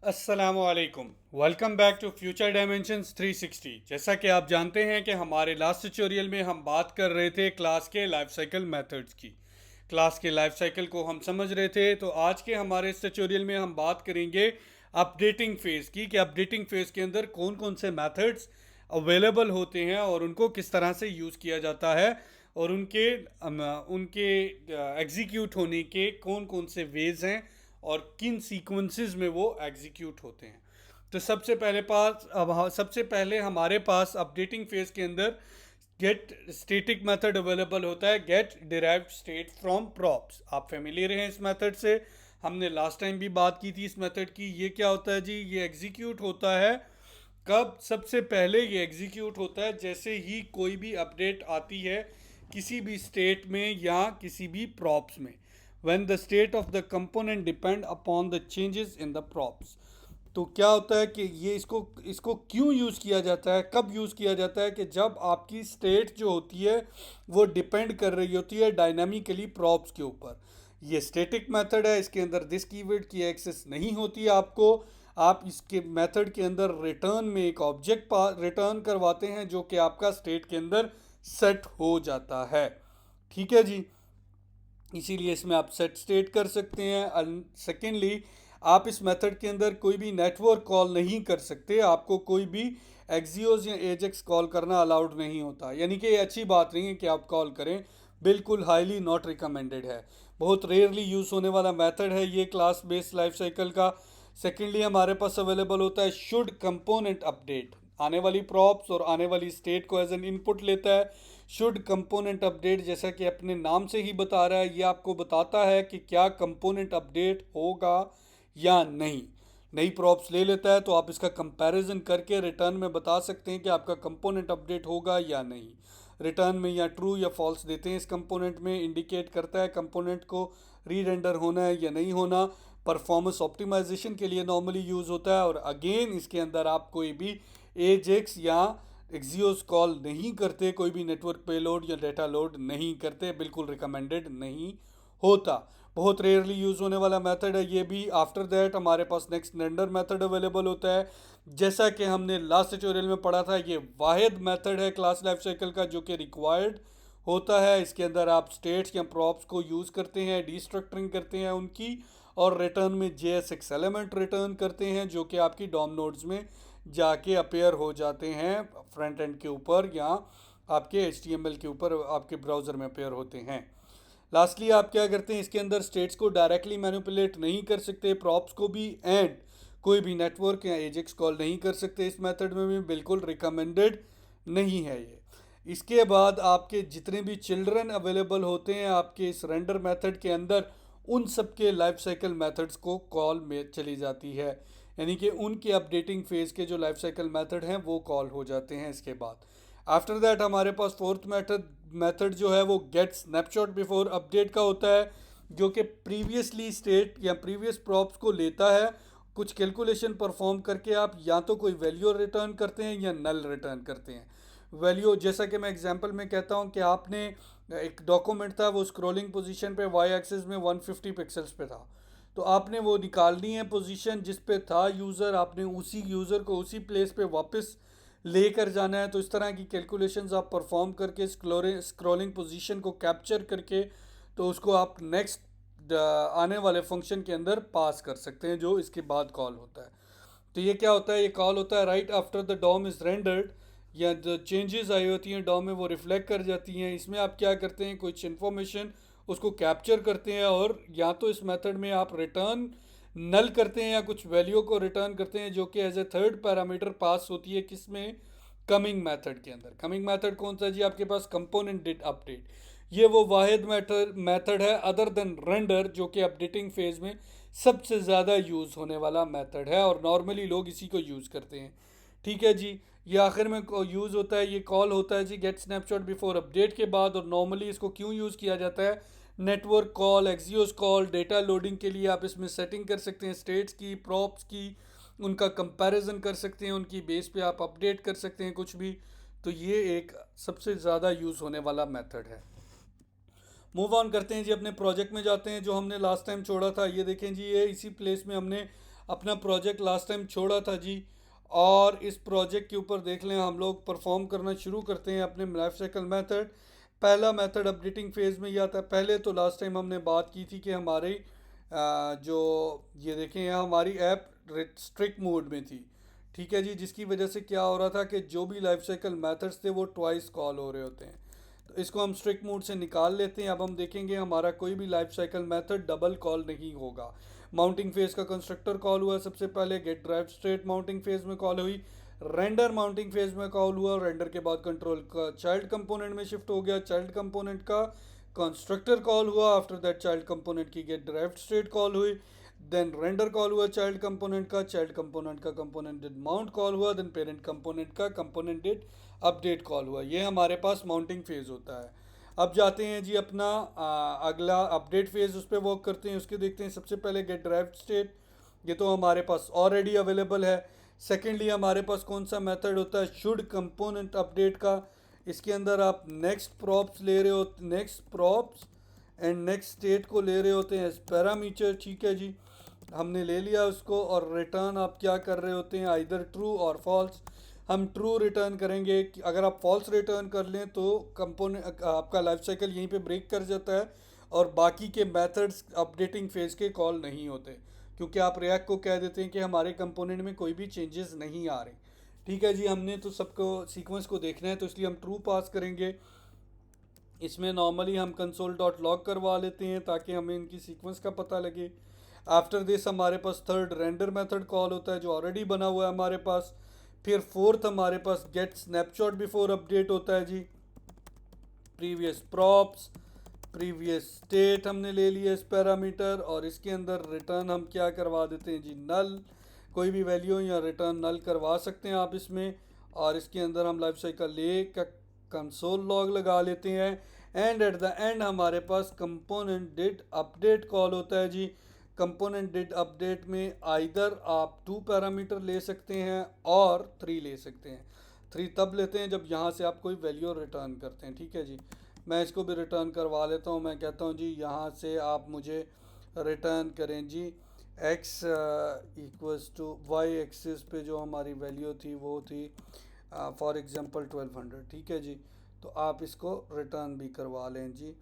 अस्सलामुअलैकुम। Welcome back to future dimensions 360। जैसा कि आप जानते हैं कि हमारे लास्ट ट्यूटोरियल में हम बात कर रहे थे क्लास के लाइफ साइकिल मेथड्स की। क्लास के लाइफ साइकिल को हम समझ रहे थे, तो आज के हमारे इस ट्यूटोरियल में हम बात करेंगे अपडेटिंग फेज़ की कि अपडेटिंग फेज़ के अंदर कौन कौन से मेथड्स अवेलेबल होते हैं और उनको किस तरह से यूज़ किया जाता है और उनके एग्जीक्यूट होने के कौन कौन से वेज हैं और किन सीक्वेंसेस में वो एग्जीक्यूट होते हैं। तो सबसे पहले हमारे पास अपडेटिंग फेज के अंदर गेट स्टेटिक मेथड अवेलेबल होता है, get derived state from props. आप फेमिलियर हैं इस मेथड से, हमने लास्ट टाइम भी बात की थी इस मेथड की। ये क्या होता है जी? ये एग्जीक्यूट होता है कब? सबसे पहले ये एग्जीक्यूट होता है जैसे ही कोई भी अपडेट आती है किसी भी स्टेट में या किसी भी प्रॉप्स में। when the state of the component depend upon the changes in the props। तो क्या होता है कि ये इसको इसको क्यों यूज़ किया जाता है, कब यूज़ किया जाता है? कि जब आपकी स्टेट जो होती है वो डिपेंड कर रही होती है डायनामिकली प्रॉप्स के ऊपर। ये स्टैटिक मेथड है, इसके अंदर दिस कीवर्ड की एक्सेस नहीं होती है आपको। आप इसके मेथड के अंदर रिटर्न में एक ऑब्जेक्ट रिटर्न करवाते हैं जो कि आपका स्टेट के अंदर सेट हो जाता है। ठीक है जी, इसीलिए इसमें आप सेट स्टेट कर सकते हैं। सेकेंडली, आप इस मेथड के अंदर कोई भी नेटवर्क कॉल नहीं कर सकते, आपको कोई भी एक्सियोस या एजेक्स कॉल करना अलाउड नहीं होता। यानी कि ये अच्छी बात नहीं है कि आप कॉल करें, बिल्कुल हाईली नॉट रिकमेंडेड है। बहुत रेयरली यूज़ होने वाला मेथड है ये क्लास बेस्ड लाइफ साइकिल का। सेकेंडली, हमारे पास अवेलेबल होता है शुड कंपोनेंट अपडेट। आने वाली प्रॉप्स और आने वाली स्टेट को एज एन इनपुट लेता है। शुड कंपोनेंट अपडेट, जैसा कि अपने नाम से ही बता रहा है, ये आपको बताता है कि क्या कंपोनेंट अपडेट होगा या नहीं। नई प्रॉप्स ले लेता है तो आप इसका कंपैरिजन करके रिटर्न में बता सकते हैं कि आपका कंपोनेंट अपडेट होगा या नहीं। रिटर्न में या ट्रू या फॉल्स देते हैं, इस कंपोनेंट में इंडिकेट करता है कंपोनेंट को रीरेंडर होना है या नहीं होना। परफॉर्मेंस ऑप्टिमाइजेशन के लिए नॉर्मली यूज़ होता है। और अगेन इसके अंदर आप कोई भी एजेक्स या एक्सियोस कॉल नहीं करते, कोई भी नेटवर्क पेलोड या डेटा लोड नहीं करते, बिल्कुल रिकमेंडेड नहीं होता। बहुत रेयरली यूज़ होने वाला मेथड है ये भी। आफ्टर दैट हमारे पास नेक्स्ट रेंडर मेथड अवेलेबल होता है। जैसा कि हमने लास्ट ट्यूटोरियल में पढ़ा था, ये वाहिद मेथड है क्लास लाइफ साइकिल का जो कि रिक्वायर्ड होता है। इसके अंदर आप स्टेट्स या प्रॉप्स को यूज़ करते हैं, डिस्ट्रक्टरिंग करते हैं उनकी, और रिटर्न में JSX एलिमेंट रिटर्न करते हैं जो कि आपकी डॉम नोड्स में जाके अपेयर हो जाते हैं फ्रंट एंड के ऊपर या आपके HTML के ऊपर आपके ब्राउज़र में अपेयर होते हैं। लास्टली आप क्या करते हैं, इसके अंदर स्टेट्स को डायरेक्टली मैनिपुलेट नहीं कर सकते, प्रॉप्स को भी, एंड कोई भी नेटवर्क या एजेक्स कॉल नहीं कर सकते। इस मेथड में भी बिल्कुल रिकमेंडेड नहीं है ये। इसके बाद आपके जितने भी चिल्ड्रन अवेलेबल होते हैं आपके इस रेंडर मेथड के अंदर, उन सब के लाइफ साइकिल मेथड्स को कॉल में चली जाती है। यानी कि उनके अपडेटिंग फेज़ के जो लाइफ साइकिल मेथड हैं वो कॉल हो जाते हैं इसके बाद। आफ्टर दैट हमारे पास फोर्थ मेथड जो है वो गेट स्नैपशॉट बिफोर अपडेट का होता है, जो कि प्रीवियसली स्टेट या प्रीवियस प्रॉप्स को लेता है। कुछ कैलकुलेशन परफॉर्म करके आप या तो कोई वैल्यू रिटर्न करते हैं या नल रिटर्न करते हैं। वैल्यू, जैसा कि मैं एग्जांपल में कहता हूं कि आपने एक डॉक्यूमेंट था, वो स्क्रॉलिंग पोजीशन पे वाई एक्सिस में 150 पिक्सल्स पे था, तो आपने वो निकालनी है पोजीशन जिस पे था यूज़र, आपने उसी यूज़र को उसी प्लेस पे वापस लेकर जाना है। तो इस तरह की कैलकुलेशंस आप परफॉर्म करके स्क्रॉलिंग पोजीशन को कैप्चर करके तो उसको आप नेक्स्ट आने वाले फंक्शन के अंदर पास कर सकते हैं जो इसके बाद कॉल होता है। तो ये क्या होता है, ये कॉल होता है right after the DOM is rendered, या जो चेंजेस आई होती हैं डॉम में वो रिफ्लेक्ट कर जाती हैं। इसमें आप क्या करते हैं, कुछ इन्फॉर्मेशन उसको कैप्चर करते हैं, और या तो इस मेथड में आप रिटर्न नल करते हैं या कुछ वैल्यू को रिटर्न करते हैं जो कि as a third parameter pass होती है किसमें, कमिंग मेथड के अंदर। कमिंग मेथड कौन सा जी? आपके पास कंपोनेंट डिट अपडेट। ये वो वाहिद मेथड है अदर देन रेंडर जो कि अपडेटिंग फेज में सबसे ज़्यादा यूज़ होने वाला मेथड है और नॉर्मली लोग इसी को यूज़ करते हैं। ठीक है जी, ये आखिर में यूज़ होता है, ये कॉल होता है जी गेट स्नैपशॉट बिफोर अपडेट के बाद। और नॉर्मली इसको क्यों यूज़ किया जाता है? Network call, Axios call, data loading के लिए आप इसमें सेटिंग कर सकते हैं स्टेट्स की, प्रॉप्स की, उनका कंपैरिजन कर सकते हैं, उनकी बेस पे आप अपडेट कर सकते हैं कुछ भी। तो ये एक सबसे ज़्यादा यूज़ होने वाला मेथड है। मूव ऑन करते हैं जी, अपने प्रोजेक्ट में जाते हैं जो हमने लास्ट टाइम छोड़ा था। ये देखें जी, ये इसी प्लेस में हमने अपना प्रोजेक्ट लास्ट टाइम छोड़ा था जी, और इस प्रोजेक्ट के ऊपर देख लें हम लोग परफॉर्म करना शुरू करते हैं अपने लाइफ साइकिल मेथड। पहला मेथड अपडेटिंग फेज़ में ही आता है। पहले तो लास्ट टाइम हमने बात की थी कि हमारी जो ये देखें यहाँ हमारी ऐप स्ट्रिक्ट मोड में थी, ठीक है जी, जिसकी वजह से क्या हो रहा था कि जो भी लाइफ साइकिल मेथड्स थे वो ट्वाइस कॉल हो रहे होते हैं। तो इसको हम स्ट्रिक्ट मोड से निकाल लेते हैं। अब हम देखेंगे हमारा कोई भी life cycle method double call नहीं होगा। माउंटिंग फेज का कंस्ट्रक्टर कॉल हुआ सबसे पहले, get drive state mounting phase में कॉल हुई, रेंडर माउंटिंग फेज में कॉल हुआ, रेंडर के बाद कंट्रोल का चाइल्ड कंपोनेंट में शिफ्ट हो गया, चाइल्ड कंपोनेंट का कंस्ट्रक्टर कॉल हुआ, आफ्टर दैट चाइल्ड कंपोनेंट की गेट ड्राइव स्टेट कॉल हुई, देन रेंडर कॉल हुआ चाइल्ड कंपोनेंट का, चाइल्ड कंपोनेंट का कंपोनेंट डिड माउंट कॉल हुआ, देन पेरेंट कंपोनेंट का कंपोनेंट डिड अपडेट कॉल हुआ। ये हमारे पास माउंटिंग फेज होता है। अब जाते हैं जी अपना अगला अपडेट फेज, उस पर वर्क करते हैं, उसके देखते हैं। सबसे पहले गेट ड्राइव स्टेट, ये तो हमारे पास ऑलरेडी अवेलेबल है। सेकेंडली हमारे पास कौन सा मेथड होता है, शुड कंपोनेंट अपडेट का। इसके अंदर आप नेक्स्ट प्रॉप्स ले रहे हो, next props and next state को ले रहे होते हैं एज पैरामीटर, ठीक है जी, हमने ले लिया उसको। और रिटर्न आप क्या कर रहे होते हैं, आइदर ट्रू और फॉल्स। हम ट्रू रिटर्न करेंगे, अगर आप फॉल्स रिटर्न कर लें तो कंपोनेंट आपका लाइफ साइकिल यहीं पे ब्रेक कर जाता है और बाकी के मेथड्स अपडेटिंग फेज के कॉल नहीं होते, क्योंकि आप रिएक्ट को कह देते हैं कि हमारे कंपोनेंट में कोई भी चेंजेस नहीं आ रहे। ठीक है जी, हमने तो सबको सीक्वेंस को देखना है तो इसलिए हम ट्रू पास करेंगे। इसमें नॉर्मली हम कंसोल डॉट लॉग करवा लेते हैं ताकि हमें इनकी सीक्वेंस का पता लगे। आफ्टर दिस हमारे पास थर्ड रेंडर मेथड कॉल होता है जो ऑलरेडी बना हुआ है हमारे पास। फिर फोर्थ हमारे पास गेट स्नैपशॉट बिफोर अपडेट होता है जी। प्रीवियस प्रॉप्स, प्रीवियस स्टेट हमने ले लिया इस पैरामीटर, और इसके अंदर रिटर्न हम क्या करवा देते हैं जी, नल। कोई भी वैल्यू या रिटर्न नल करवा सकते हैं आप इसमें। और इसके अंदर हम लाइफ साइकिल ले का कंसोल लॉग लगा लेते हैं। एंड एट द एंड हमारे पास कंपोनेंट डिड अपडेट कॉल होता है जी। कंपोनेंट डिड अपडेट में आइदर आप 2 पैरामीटर ले सकते हैं और 3 ले सकते हैं। 3 तब लेते हैं जब यहाँ से आप कोई वैल्यू रिटर्न करते हैं, ठीक है जी। मैं इसको भी रिटर्न करवा लेता हूँ। मैं कहता हूँ जी यहाँ से आप मुझे रिटर्न करें G x equals to Y axis पे जो हमारी वैल्यू थी वो थी फॉर एग्जांपल 1200, ठीक है जी। तो आप इसको रिटर्न भी करवा लें जी।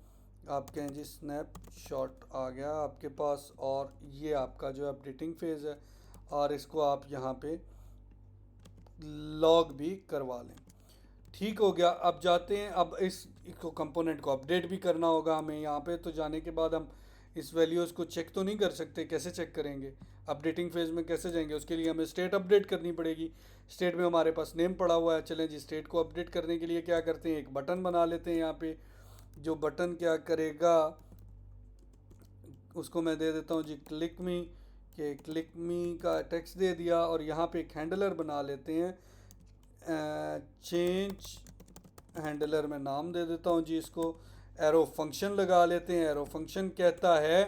आप कहें जी स्नैपशॉट आ गया आपके पास, और ये आपका जो अपडेटिंग फेज़ है, और इसको आप यहाँ पे लॉग भी करवा लें। ठीक हो गया। अब जाते हैं, अब इसको कंपोनेंट को अपडेट भी करना होगा हमें। यहाँ पे तो जाने के बाद हम इस वैल्यूज़ को चेक तो नहीं कर सकते, कैसे चेक करेंगे, अपडेटिंग फेज़ में कैसे जाएंगे, उसके लिए हमें स्टेट अपडेट करनी पड़ेगी। स्टेट में हमारे पास नेम पड़ा हुआ है। चलें जी, स्टेट को अपडेट करने के लिए क्या करते हैं, एक बटन बना लेते हैं यहाँ पे। जो बटन क्या करेगा उसको मैं दे देता हूँ जी क्लिक मी, के क्लिक मी का टेक्स्ट दे दिया, और यहाँ पे एक हैंडलर बना लेते हैं, चेंज हैंडलर में नाम दे देता हूँ जी इसको। एरो फंक्शन लगा लेते हैं। एरो फंक्शन कहता है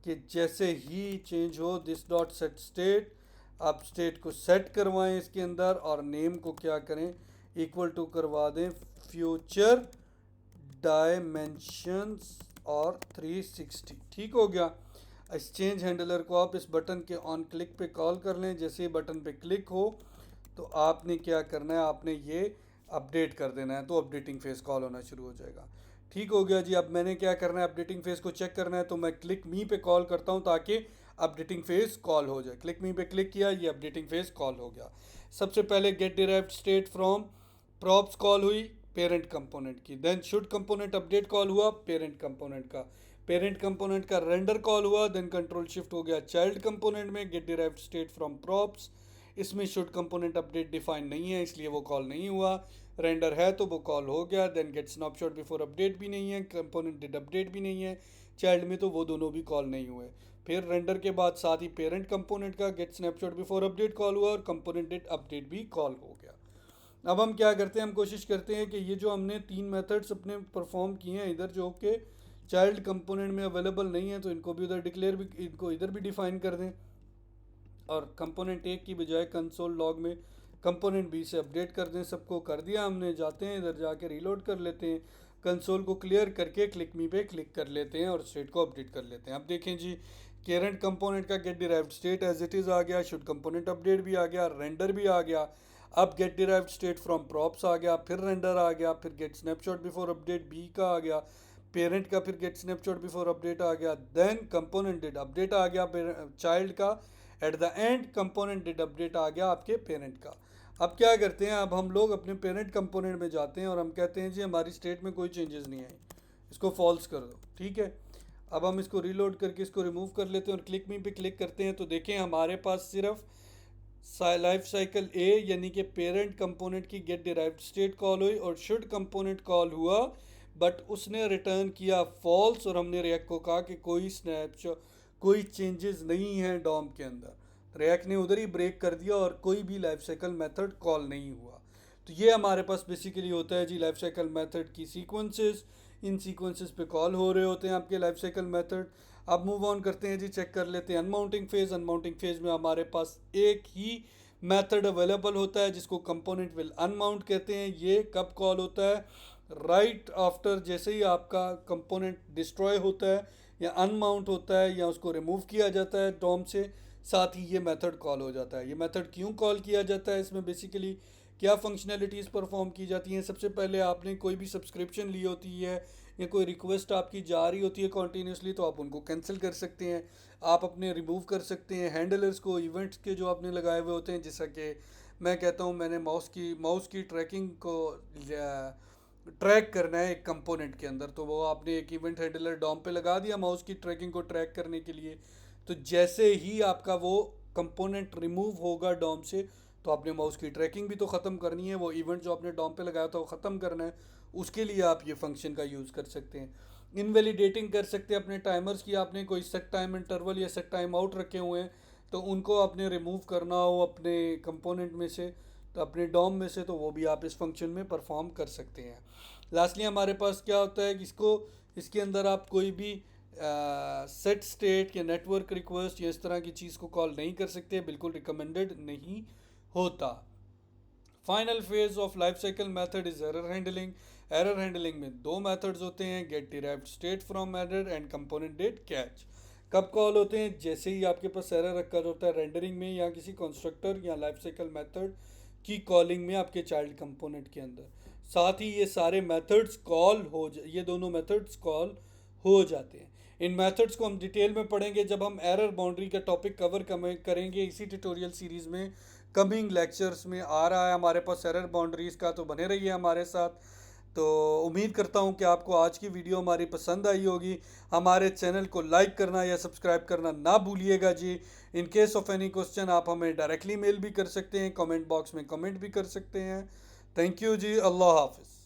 कि जैसे ही चेंज हो दिस डॉट सेट स्टेट, आप स्टेट को सेट करवाएं इसके अंदर, और नेम को क्या करें, इक्वल टू करवा दें फ्यूचर डायमेंशंस और 360। ठीक हो गया। इस चेंज हैंडलर को आप इस बटन के ऑन क्लिक पे कॉल कर लें। जैसे ही बटन पे क्लिक हो तो आपने क्या करना है, आपने ये अपडेट कर देना है, तो अपडेटिंग फेस कॉल होना शुरू हो जाएगा। ठीक हो गया जी। अब मैंने क्या करना है, अपडेटिंग फेस को चेक करना है, तो मैं क्लिक मी पे कॉल करता हूँ ताकि अपडेटिंग फेस कॉल हो जाए। क्लिक मी पे क्लिक किया, ये अपडेटिंग फेस कॉल हो गया। सबसे पहले get derived state from props call हुई पेरेंट कंपोनेंट की, then should component update call हुआ पेरेंट कंपोनेंट का, पेरेंट कंपोनेंट का रेंडर कॉल हुआ, देन कंट्रोल शिफ्ट हो गया चाइल्ड कंपोनेंट में get derived state from props. इसमें शुड कंपोनेंट अपडेट डिफाइन नहीं है इसलिए वो कॉल नहीं हुआ। रेंडर है तो वो कॉल हो गया। Then get snapshot before update भी नहीं है, कंपोनेंट डिड अपडेट भी नहीं है। चाइल्ड में तो वो दोनों भी कॉल नहीं हुए। फिर रेंडर के बाद साथ ही पेरेंट कंपोनेंट का get snapshot before update call हुआ और कंपोनेंट डिड अपडेट भी कॉल हो गया। अब हम क्या करते हैं, हम कोशिश करते हैं कि ये जो हमने 3 मेथड्स अपने परफॉर्म किए हैं इधर, जो कि चाइल्ड कंपोनेंट में अवेलेबल नहीं है, तो इनको भी उधर डिक्लेयर भी, इनको इधर भी डिफाइन कर दें, और कंपोनेंट 1 की बजाय कंसोल लॉग में कंपोनेंट बी से अपडेट कर दें। सबको कर दिया हमने। जाते हैं इधर, जाके रीलोड कर लेते हैं, कंसोल को क्लियर करके क्लिक मी पे क्लिक कर लेते हैं और स्टेट को अपडेट कर लेते हैं। अब देखें जी, पेरेंट कंपोनेंट का get derived state as it is आ गया, शुड कंपोनेंट अपडेट भी आ गया, रेंडर भी आ गया। अब get derived state from props आ गया, फिर रेंडर आ गया, फिर get snapshot before update B का आ गया, पेरेंट का फिर गेट स्नैपशॉट बिफोर अपडेट आ गया, देन कंपोनेंट डिड अपडेट आ गया चाइल्ड का, at the end component did update आ गया आपके पेरेंट का। अब क्या करते हैं, अब हम लोग अपने पेरेंट कंपोनेंट में जाते हैं और हम कहते हैं जी हमारी स्टेट में कोई चेंजेस नहीं आई, इसको फॉल्स कर दो। ठीक है, अब हम इसको रीलोड करके इसको रिमूव कर लेते हैं और क्लिक मी पे क्लिक करते हैं तो देखें हमारे पास सिर्फ लाइफ साइकिल ए यानी कि पेरेंट कंपोनेंट की गेट डिराइव्ड स्टेट कॉल हुई और शुड कंपोनेंट कॉल हुआ, बट उसने रिटर्न किया फॉल्स और हमने रिएक्ट को कहा कि कोई स्नैपशॉट कोई चेंजेस नहीं है डॉम के अंदर। रिएक्ट ने उधर ही ब्रेक कर दिया और कोई भी लाइफ साइकिल मेथड कॉल नहीं हुआ। तो ये हमारे पास बेसिकली होता है जी लाइफ साइकिल मेथड की सीक्वेंसेस, इन सीक्वेंसेस पे कॉल हो रहे होते हैं आपके लाइफ साइकिल मेथड। अब मूव ऑन करते हैं जी, चेक कर लेते हैं अनमाउंटिंग फेज। अनमाउंटिंग फेज में हमारे पास एक ही मेथड अवेलेबल होता है जिसको कंपोनेंट विल अनमाउंट कहते हैं। ये कब कॉल होता है, राइट आफ्टर जैसे ही आपका कंपोनेंट डिस्ट्रॉय होता है या अनमाउंट होता है या उसको रिमूव किया जाता है डॉम से, साथ ही ये मेथड कॉल हो जाता है। ये मेथड क्यों कॉल किया जाता है, इसमें बेसिकली क्या फंक्शनैलिटीज़ परफॉर्म की जाती हैं। सबसे पहले आपने कोई भी सब्सक्रिप्शन ली होती है या कोई रिक्वेस्ट आपकी जा रही होती है कॉन्टीन्यूसली, तो आप उनको कैंसिल कर सकते हैं, आप अपने रिमूव कर सकते हैं हैंडलर्स को, इवेंट्स के जो आपने लगाए हुए होते हैं। जैसा कि मैं कहता हूँ मैंने माउस की ट्रैकिंग को ट्रैक करना है एक कंपोनेंट के अंदर, तो वो आपने एक इवेंट हैंडलर डॉम पे लगा दिया माउस की ट्रैकिंग को ट्रैक करने के लिए। तो जैसे ही आपका वो कंपोनेंट रिमूव होगा डॉम से, तो आपने माउस की ट्रैकिंग भी तो ख़त्म करनी है, वो इवेंट जो आपने डॉम पे लगाया था वो ख़त्म करना है, उसके लिए आप ये फंक्शन का यूज़ कर सकते हैं। इनवैलिडेटिंग कर सकते हैं अपने टाइमर्स की, आपने कोई सेट टाइम इंटरवल या सेट टाइम आउट रखे हुए हैं तो उनको आपने रिमूव करना हो अपने कंपोनेंट में से, तो अपने डॉम में से, तो वो भी आप इस फंक्शन में परफॉर्म कर सकते हैं। लास्टली हमारे पास क्या होता है कि इसके अंदर आप कोई भी सेट स्टेट या नेटवर्क रिक्वेस्ट या इस तरह की चीज़ को कॉल नहीं कर सकते, बिल्कुल रिकमेंडेड नहीं होता। Final phase of life cycle method is error handling. Error handling में दो मेथड्स होते हैं, get derived state from error and component did catch. कब कॉल होते हैं, जैसे ही आपके पास एरर रखा होता है रेंडरिंग में या किसी कंस्ट्रक्टर या लाइफ साइकिल मेथड की कॉलिंग में आपके चाइल्ड कंपोनेंट के अंदर। साथ ही ये सारे मेथड्स कॉल ये दोनों मेथड्स कॉल हो जाते हैं। इन मेथड्स को हम डिटेल में पढ़ेंगे जब हम एरर बाउंड्री का टॉपिक कवर करेंगे इसी ट्यूटोरियल सीरीज़ में। कमिंग लेक्चर्स में आ रहा है हमारे पास एरर बाउंड्रीज़ का, तो बने रहिए हमारे साथ। तो उम्मीद करता हूँ कि आपको आज की वीडियो हमारी पसंद आई होगी। हमारे चैनल को लाइक करना या सब्सक्राइब करना ना भूलिएगा जी। In case of any question आप हमें डायरेक्टली मेल भी कर सकते हैं, कमेंट बॉक्स में कमेंट भी कर सकते हैं। थैंक यू जी, अल्लाह हाफिज़।